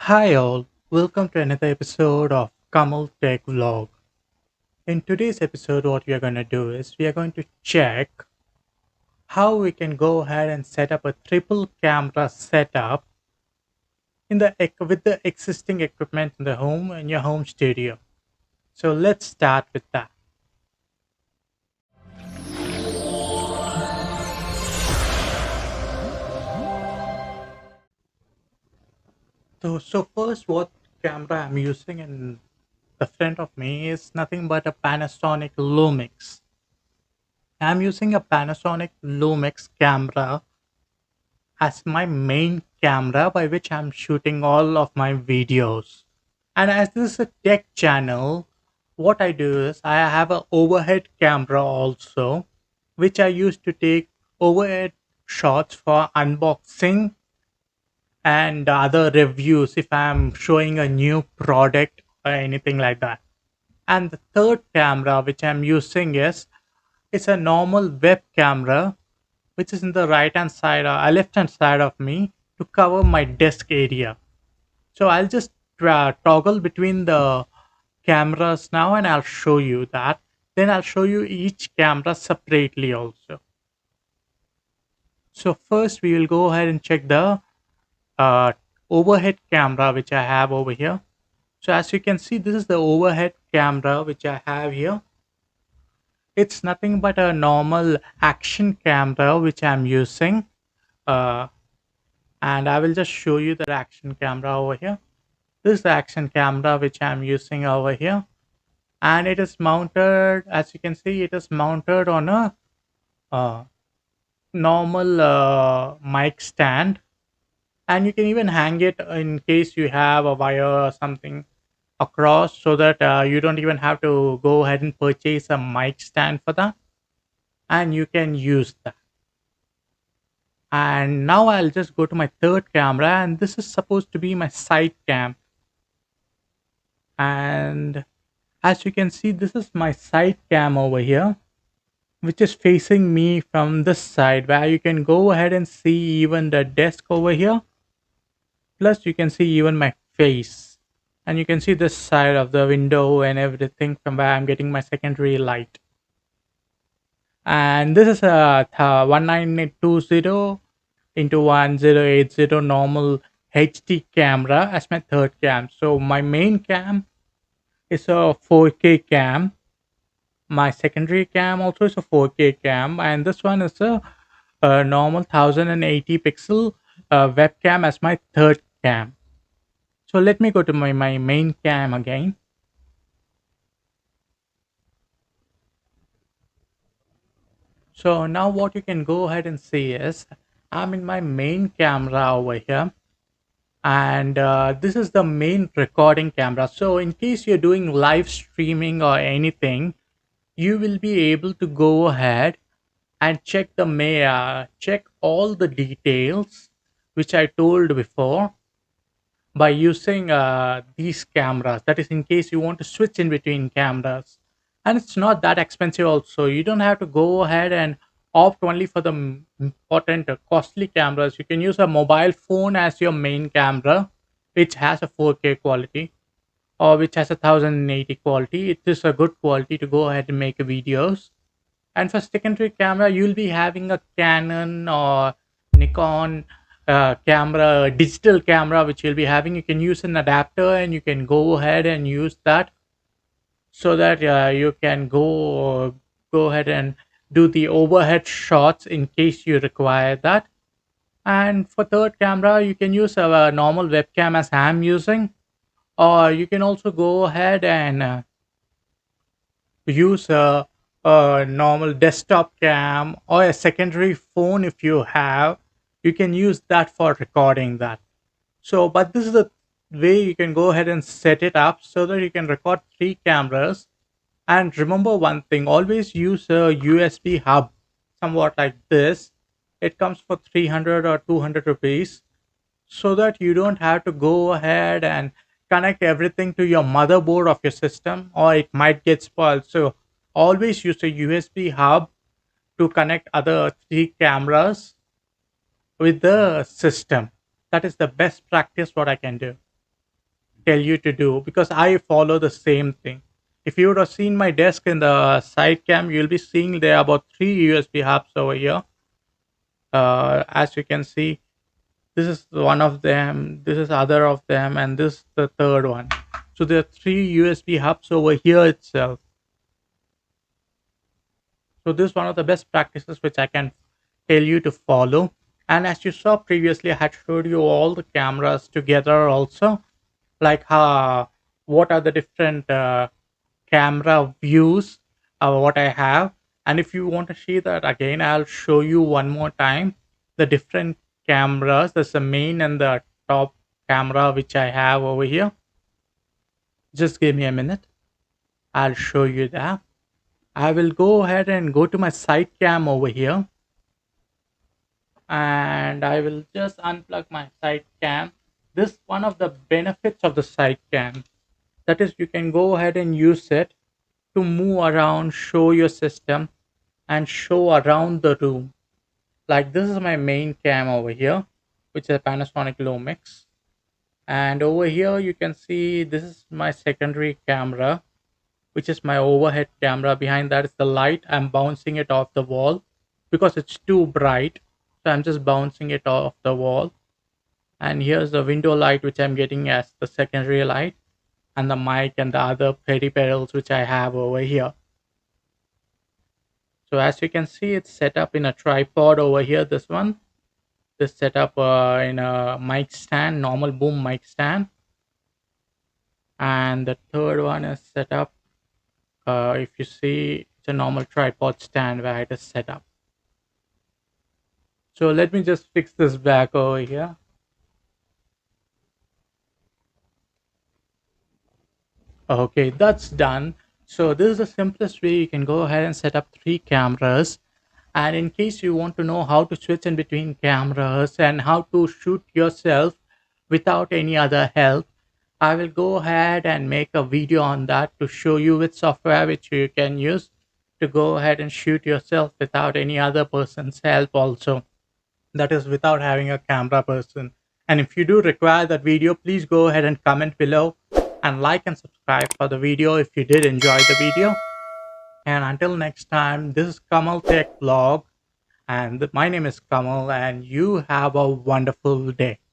Hi all, welcome to another episode of kamaltechvlog. In today's episode, what we are going to do is we are going to check how we can go ahead and set up a triple camera setup with the existing equipment in the home in your home studio. So let's start with that. So first, what camera I'm using in the front of me is nothing but a Panasonic Lumix. I'm using a Panasonic Lumix camera as my main camera by which I'm shooting all of my videos. And as this is a tech channel, what I do is I have an overhead camera also, which I use to take overhead shots for unboxing and other reviews if I'm showing a new product or anything like that. And the third camera which I'm using is it's a normal web camera which is in the right hand side or left hand side of me to cover my desk area. So I'll just toggle between the cameras now and I'll show you that. Then I'll show you each camera separately also. So first we will go ahead and check the uh, overhead camera which I have over here. So as you can see, this is the overhead camera which I have here. It's nothing but a normal action camera which I'm using. Uh, and I will just show you the action camera over here. This is the action camera which I'm using over here, and it is mounted, as you can see, it is mounted on a uh, normal mic stand, and you can even hang it in case you have a wire or something across, so that you don't even have to go ahead and purchase a mic stand for that, and you can use that. And now I'll just go to my third camera, and this is supposed to be my side cam. And as you can see, this is my side cam over here, which is facing me from this side, where you can go ahead and see even the desk over here. Plus you can see even my face, and you can see this side of the window and everything from where I'm getting my secondary light. And this is a 1920 into 1080 normal HD camera as my third cam. So my main cam is a 4K cam. My secondary cam also is a 4K cam, and this one is a normal 1080 pixel webcam as my third cam. So let me go to my main cam again. So now what you can go ahead and see is I'm in my main camera over here, and this is the main recording camera. So in case you're doing live streaming or anything, you will be able to go ahead and check all the details which I told before by using these cameras. That is in case you want to switch in between cameras, and it's not that expensive also. You don't have to go ahead and opt only for the important costly cameras. You can use a mobile phone as your main camera, which has a 4K quality or which has a 1080 quality. It is a good quality to go ahead and make videos. And for secondary camera, you'll be having a Canon or Nikon camera, digital camera, which you'll be having. You can use an adapter and you can go ahead and use that, so that you can go ahead and do the overhead shots in case you require that. And for third camera, you can use a normal webcam as I'm using, or you can also go ahead and use a normal desktop cam or a secondary phone. If you have, you can use that for recording that. So but this is the way you can go ahead and set it up so that you can record three cameras. And remember one thing, always use a USB hub, somewhat like this. It comes for 300 or 200 rupees, so that you don't have to go ahead and connect everything to your motherboard of your system, or it might get spoiled. So always use a USB hub to connect other three cameras with the system. That is the best practice what I can do. tell you to do, because I follow the same thing. If you would have seen my desk in the side cam, you'll be seeing there are about three USB hubs over here. As you can see, this is one of them, this is other of them, and this is the third one. So there are three USB hubs over here itself. So this is one of the best practices which I can tell you to follow. And as you saw previously, I had showed you all the cameras together also, like what are the different camera views what I have. And if you want to see that again, I'll show you one more time the different cameras. There's the main and the top camera which I have over here. Just give me a minute. I'll show you that. I will go ahead and go to my side cam over here, and I will just unplug my side cam. This one of the benefits of the side cam, that is you can go ahead and use it to move around, show your system, and show around the room. Like this is my main cam over here, which is a Panasonic Lumix. And over here you can see this is my secondary camera, which is my overhead camera. Behind that is the light. I'm bouncing it off the wall because it's too bright. So I'm just bouncing it off the wall. And here's the window light, which I'm getting as the secondary light, and the mic and the other peripherals which I have over here. So as you can see, it's set up in a tripod over here. This set up in a mic stand, normal boom mic stand. And the third one is set up, if you see, it's a normal tripod stand where it is set up. So let me just fix this back over here. Okay, that's done. So this is the simplest way you can go ahead and set up three cameras. And in case you want to know how to switch in between cameras and how to shoot yourself without any other help, I will go ahead and make a video on that to show you which software which you can use to go ahead and shoot yourself without any other person's help also. That is without having a camera person. And if you do require that video, please go ahead and comment below and like and subscribe for the video if you did enjoy the video. And until next time, this is Kamal Tech Vlog, and my name is Kamal, and you have a wonderful day.